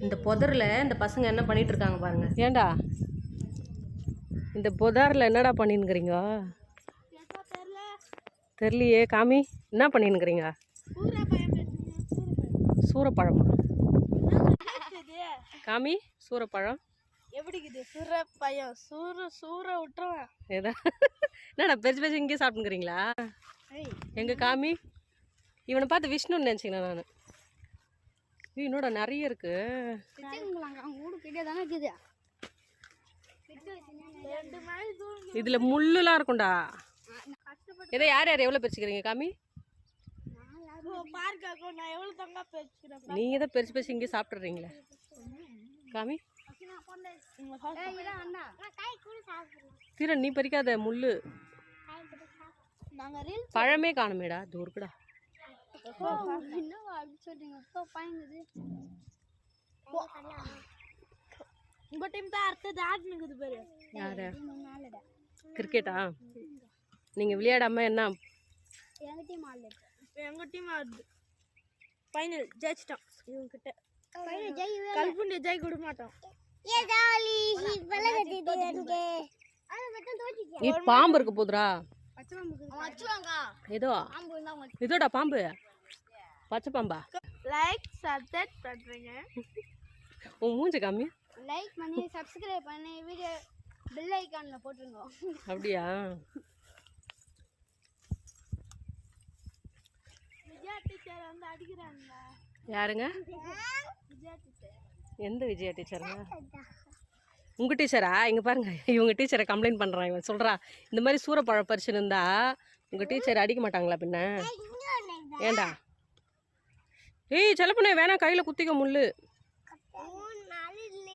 இந்த புதரில் இந்த பசங்க என்ன பண்ணிட்டு இருக்காங்க பாருங்க. ஏண்டா இந்த புதரில் என்னடா பண்ணின்னுக்கிறீங்க? தெரியலையே, காமி. என்ன பண்ணின்னுக்கிறீங்க? சூரப்பழமா? காமி, சூரப்பழம் எப்படிக்குது? சூரப்பழம் சூற விட்டுருவேன். ஏதா என்னடா பெருசு பெருசு இங்கேயே சாப்பிட்டுக்கிறீங்களா? எங்க காமி. இவனை பார்த்து விஷ்ணுன்னு நினச்சிக்கிறேன் நான். என்னோட நிறைய இருக்கு. இதுல முள்ளுலாம் இருக்கும்டா. ஏதோ யார் யார் எவ்வளோ பிரிச்சுக்கிறீங்க காமி? நீங்க தான் பெருசு பெருசு இங்கே சாப்பிட்றீங்களே காமி. தீரன் நீ பறிக்காத முள்ளு. பழமே காணுமேடா, தூருக்குடா. கிரிக்கெட்டா? நீங்க விளையாடாம என்ன? எங்க டீம் ஆடுது. ஃபைனல் ஜெயிச்சிட்டோம். இவங்க கிட்ட கல்புண்டி ஜெய் கொடுக்க மாட்டோம். பாம்பு இருக்கு போதுரா. ஏதோ இதோடா பாம்பு. பச்சை பாம்பா? லைக் சப்ஸ்கிரைப் பண்றீங்க. உன் மூஞ்சி காமி. லைக் பண்ணி சப்ஸ்கிரைப் பண்ணி வீடியோ பெல் ஐகான்ல போட்டுருங்க. அப்படியா? விஜயா டீச்சர் வந்து அடிக்குறாங்க. யாருங்க? விஜயா டீச்சர். எந்த விஜயா டீச்சருங்க? உங்க டீச்சரா? இங்க பாருங்க, இவங்க டீச்சரை கம்ப்ளைண்ட் பண்றான். இவன் சொல்றா, இந்த மாதிரி சூரப்பழம் பறிச்சுன்னு இருந்தா உங்க டீச்சர் அடிக்க மாட்டாங்களா பின்ன? ஏண்டா? ஏய் செல்லப்பண்ணே வேணாம், கையில குத்திக்க முள்ளு.